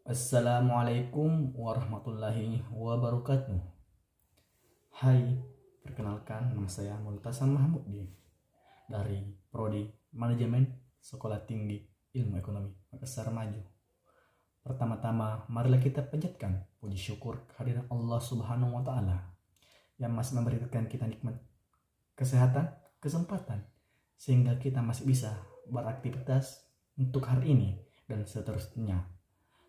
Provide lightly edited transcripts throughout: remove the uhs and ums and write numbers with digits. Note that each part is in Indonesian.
Assalamualaikum warahmatullahi wabarakatuh. Hai, perkenalkan nama saya Multasan Mahmudi dari Prodi Manajemen Sekolah Tinggi Ilmu Ekonomi Makassar Maju. Pertama-tama, marilah kita panjatkan puji syukur kehadiran Allah Subhanahu wa Ta'ala yang masih memberikan kita nikmat kesehatan, kesempatan, sehingga kita masih bisa beraktivitas untuk hari ini dan seterusnya.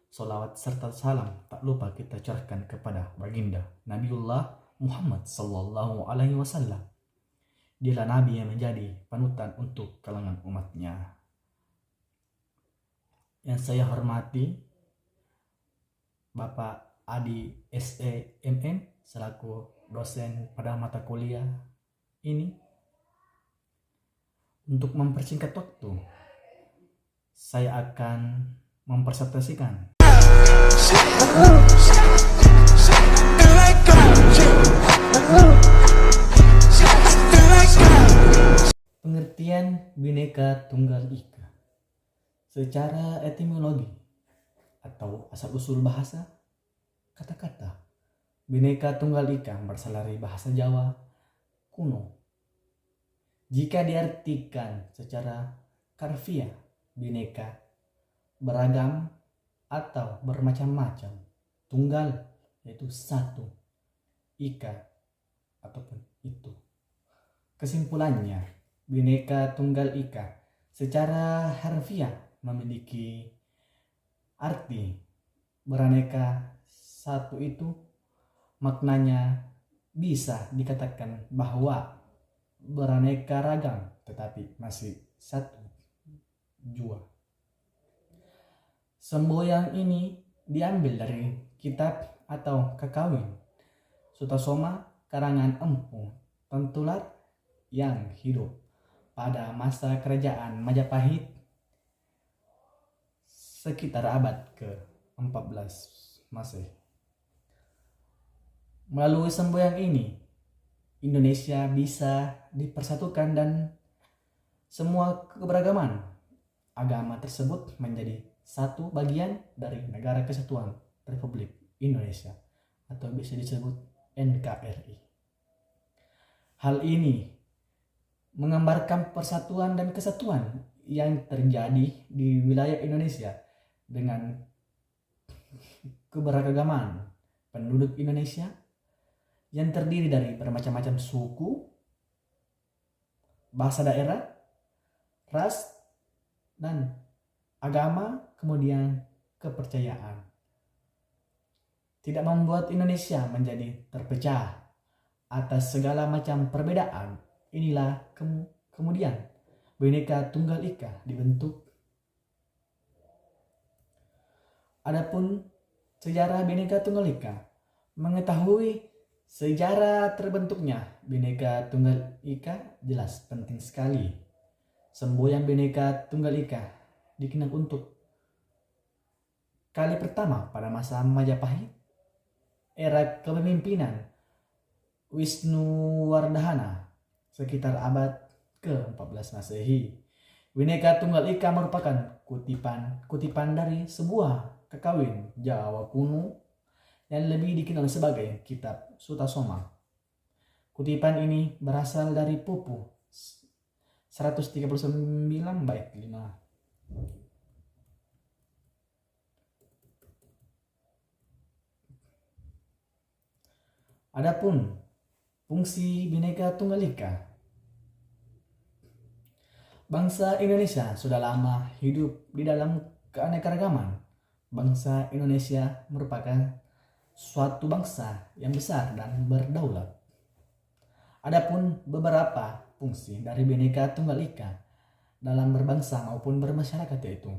Salawat serta salam tak lupa kita curahkan kepada baginda Nabiullah Muhammad Sallallahu Alaihi Wasallam. Dialah Nabi yang menjadi panutan untuk kalangan umatnya. Yang saya hormati Bapak Adi SEMM selaku dosen pada mata kuliah ini. Untuk mempersingkat waktu, saya akan mempresentasikan pengertian Bhinneka Tunggal Ika secara etimologi atau asal-usul bahasa. Kata-kata Bhinneka Tunggal Ika berasal dari bahasa Jawa kuno. Jika diartikan secara harfiah, Bhinneka beragam atau bermacam-macam, tunggal yaitu satu, ika ataupun itu. Kesimpulannya, Bhinneka Tunggal Ika secara harfiah memiliki arti beraneka. Satu itu maknanya bisa dikatakan bahwa beraneka ragam tetapi masih satu jua. Semboyan ini diambil dari kitab atau Kakawin Sutasoma karangan Empu Tentular yang hidup pada masa kerajaan Majapahit sekitar abad ke-14 Masehi. Melalui semboyan ini, Indonesia bisa dipersatukan dan semua keberagaman agama tersebut menjadi satu bagian dari Negara Kesatuan Republik Indonesia atau bisa disebut NKRI. Hal ini menggambarkan persatuan dan kesatuan yang terjadi di wilayah Indonesia dengan keberagaman penduduk Indonesia yang terdiri dari bermacam-macam suku, bahasa daerah, ras, dan agama, kemudian kepercayaan. Tidak membuat Indonesia menjadi terpecah atas segala macam perbedaan. Inilah kemudian Bhinneka Tunggal Ika dibentuk. Adapun sejarah Bhinneka Tunggal Ika, mengetahui sejarah terbentuknya Bhinneka Tunggal Ika jelas penting sekali. Semboyan Bhinneka Tunggal Ika dikenal untuk kali pertama pada masa Majapahit, era kepemimpinan Wisnuwardhana sekitar abad ke-14 Masehi. Bhinneka Tunggal Ika merupakan kutipan dari sebuah kakawin Jawa kuno yang lebih dikenal sebagai Kitab Sutasoma. Kutipan ini berasal dari Pupu 139 bait 5. Adapun fungsi Bhinneka Tunggal Ika, bangsa Indonesia sudah lama hidup di dalam keanekaragaman. Bangsa Indonesia merupakan suatu bangsa yang besar dan berdaulat. Adapun beberapa fungsi dari Bhinneka Tunggal Ika dalam berbangsa maupun bermasyarakat yaitu: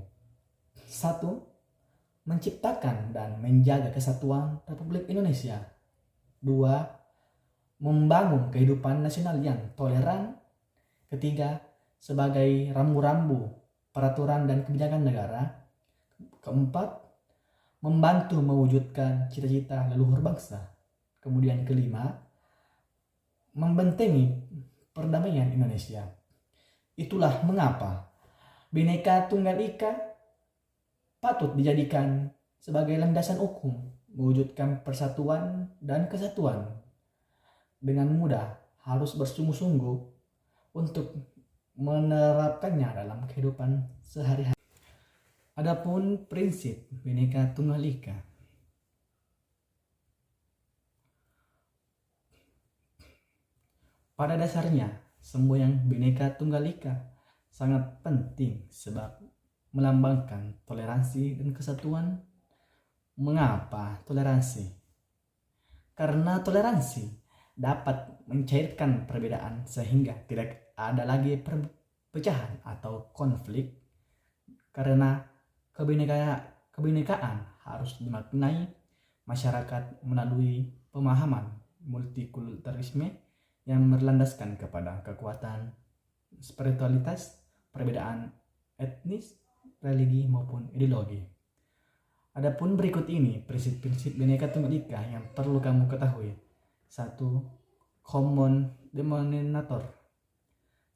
1. Menciptakan dan menjaga kesatuan Republik Indonesia. 2. Membangun kehidupan nasional yang toleran. 3. Sebagai rambu-rambu peraturan dan kebijakan negara. 4. Membantu mewujudkan cita-cita leluhur bangsa. Kemudian 5. Membentengi perdamaian Indonesia. Itulah mengapa Bhinneka Tunggal Ika patut dijadikan sebagai landasan hukum, mewujudkan persatuan dan kesatuan. Dengan mudah harus bersungguh-sungguh untuk menerapkannya dalam kehidupan sehari-hari. Adapun prinsip Bhinneka Tunggal Ika, pada dasarnya semua yang Bhinneka Tunggal Ika sangat penting sebab melambangkan toleransi dan kesatuan. Mengapa toleransi? Karena toleransi dapat mencairkan perbedaan sehingga tidak ada lagi perpecahan atau konflik, karena kebinekaan harus dimaknai masyarakat melalui pemahaman multikulturalisme yang berlandaskan kepada kekuatan spiritualitas, perbedaan etnis, religi maupun ideologi. Adapun berikut ini prinsip-prinsip Bhinneka Tunggal Ika yang perlu kamu ketahui. 1. Common denominator.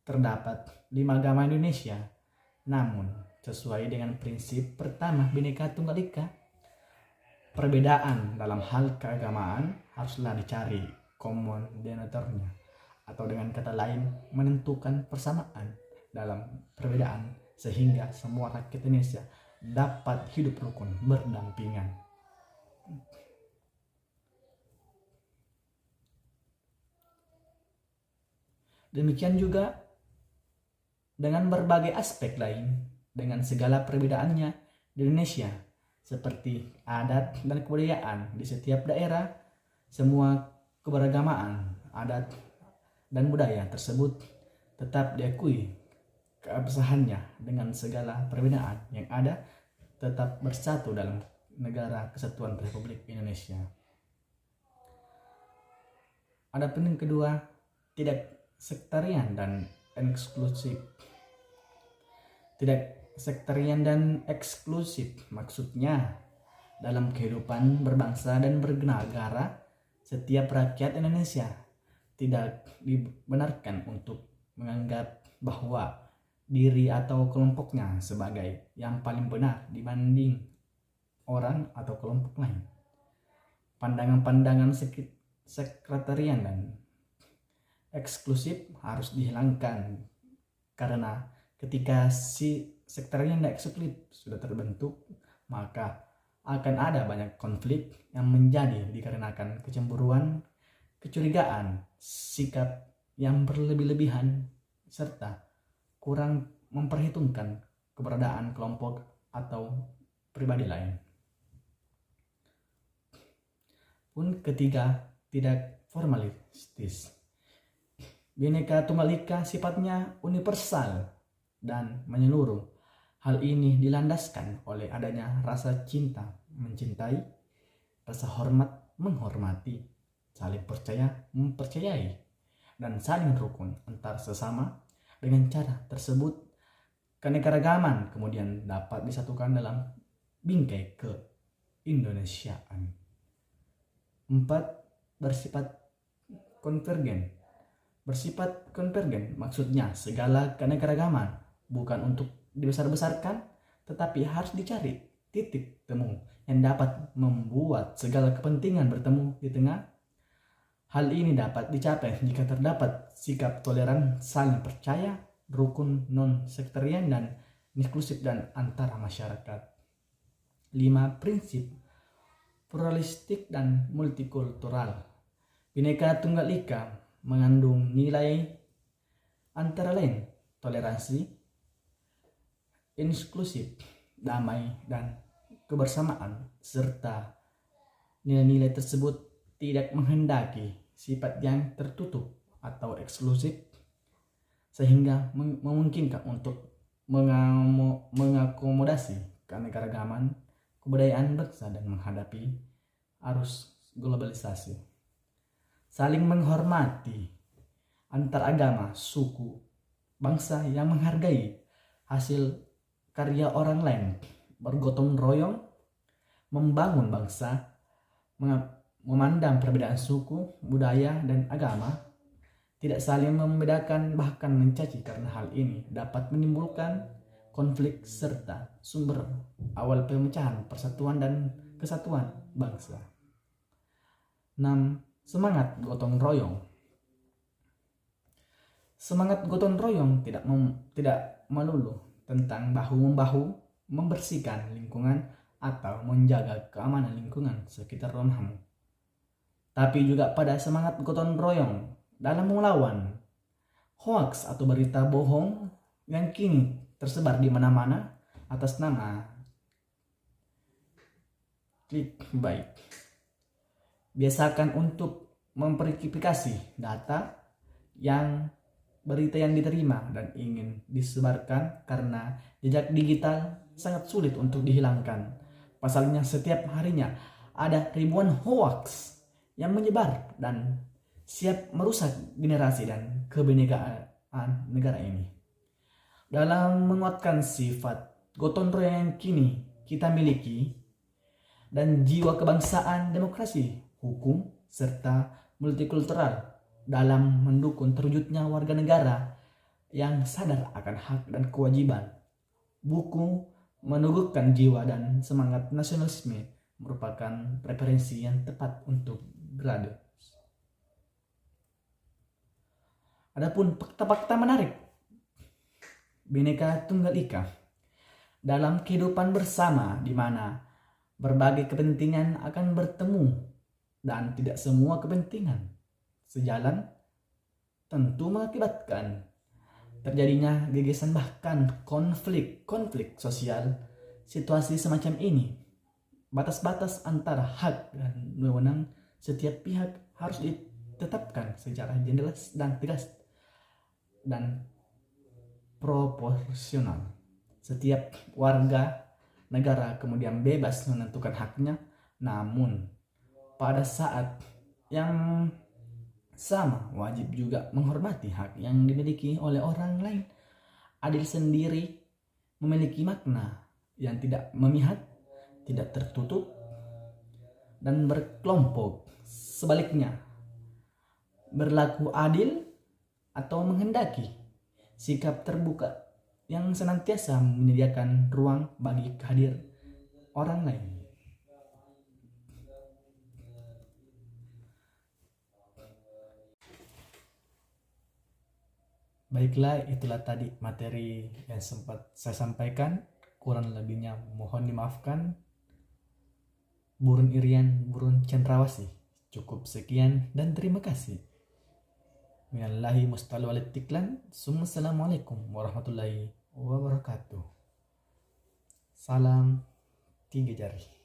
Terdapat 5 agama Indonesia, namun sesuai dengan prinsip pertama Bhinneka Tunggal Ika, perbedaan dalam hal keagamaan haruslah dicari common denominatornya, atau dengan kata lain menentukan persamaan dalam perbedaan sehingga semua rakyat Indonesia dapat hidup rukun berdampingan. Demikian juga dengan berbagai aspek lain dengan segala perbedaannya di Indonesia, seperti adat dan kebudayaan di setiap daerah. Semua keberagamaan adat dan budaya tersebut tetap diakui keabsahannya dengan segala perbedaan yang ada, tetap bersatu dalam negara kesatuan Republik Indonesia. Adapun yang kedua, tidak sektarian dan eksklusif. Tidak sektarian dan eksklusif maksudnya dalam kehidupan berbangsa dan bernegara, setiap rakyat Indonesia tidak dibenarkan untuk menganggap bahwa diri atau kelompoknya sebagai yang paling benar dibanding orang atau kelompok lain. Pandangan-pandangan sekretarian dan eksklusif harus dihilangkan, karena ketika si sekretarian dan eksklusif sudah terbentuk, maka akan ada banyak konflik yang menjadi dikarenakan kecemburuan, kecurigaan, sikap yang berlebih-lebihan, serta kurang memperhitungkan keberadaan kelompok atau pribadi lain. Pun ketiga, tidak formalistis. Bhinneka Tunggal Ika sifatnya universal dan menyeluruh. Hal ini dilandaskan oleh adanya rasa cinta mencintai, rasa hormat menghormati, saling percaya mempercayai, dan saling rukun antar sesama. Dengan cara tersebut, keanekaragaman kemudian dapat disatukan dalam bingkai keindonesiaan. 4. Bersifat konvergen. Bersifat konvergen maksudnya segala keanekaragaman bukan untuk dibesar-besarkan, tetapi harus dicari titik temu yang dapat membuat segala kepentingan bertemu di tengah. Hal ini dapat dicapai jika terdapat sikap toleran, saling percaya, rukun, non-sektarian, dan inklusif dan antara masyarakat. 5. Prinsip pluralistik dan multikultural. Bhinneka Tunggal Ika mengandung nilai antara lain toleransi, inklusif, damai, dan kebersamaan, serta nilai-nilai tersebut tidak menghendaki sifat yang tertutup atau eksklusif sehingga memungkinkan untuk mengakomodasi keanekaragaman kebudayaan bangsa dan menghadapi arus globalisasi. Saling menghormati antar agama, suku, bangsa yang menghargai hasil karya orang lain, bergotong royong membangun bangsa, memandang perbedaan suku, budaya, dan agama, tidak saling membedakan bahkan mencaci, karena hal ini dapat menimbulkan konflik serta sumber awal pemecahan, persatuan dan kesatuan bangsa. 6. Semangat gotong royong. Semangat gotong royong tidak melulu tentang bahu-membahu membersihkan lingkungan atau menjaga keamanan lingkungan sekitar rumahmu, tapi juga pada semangat gotong royong dalam melawan hoaks atau berita bohong yang kini tersebar di mana-mana atas nama clickbait. Biasakan untuk memverifikasi data yang berita yang diterima dan ingin disebarkan, karena jejak digital sangat sulit untuk dihilangkan. Pasalnya setiap harinya ada ribuan hoaks yang menyebar dan siap merusak generasi dan kebinekaan negara ini. Dalam menguatkan sifat gotong royong yang kini kita miliki dan jiwa kebangsaan, demokrasi, hukum, serta multikultural dalam mendukung terwujudnya warga negara yang sadar akan hak dan kewajiban, buku meneguhkan jiwa dan semangat nasionalisme merupakan referensi yang tepat untuk berada. Adapun fakta-fakta menarik Bhinneka Tunggal Ika dalam kehidupan bersama, di mana berbagai kepentingan akan bertemu dan tidak semua kepentingan sejalan, tentu mengakibatkan terjadinya gegesan bahkan konflik sosial. Situasi semacam ini, batas-batas antara hak dan wewenang setiap pihak harus ditetapkan secara jelas dan tegas dan proporsional. Setiap warga negara kemudian bebas menentukan haknya, namun pada saat yang sama wajib juga menghormati hak yang dimiliki oleh orang lain. Adil sendiri memiliki makna yang tidak memihak, tidak tertutup, dan berkelompok. Sebaliknya, berlaku adil atau menghendaki sikap terbuka yang senantiasa menyediakan ruang bagi hadir orang lain. Baiklah, itulah tadi materi yang sempat saya sampaikan. Kurang lebihnya mohon dimaafkan. Burun Irian, burun cendrawasih. Cukup sekian dan terima kasih. Minallahi mustalu walitiklan. Assalamualaikum warahmatullahi wabarakatuh. Salam 3 jari.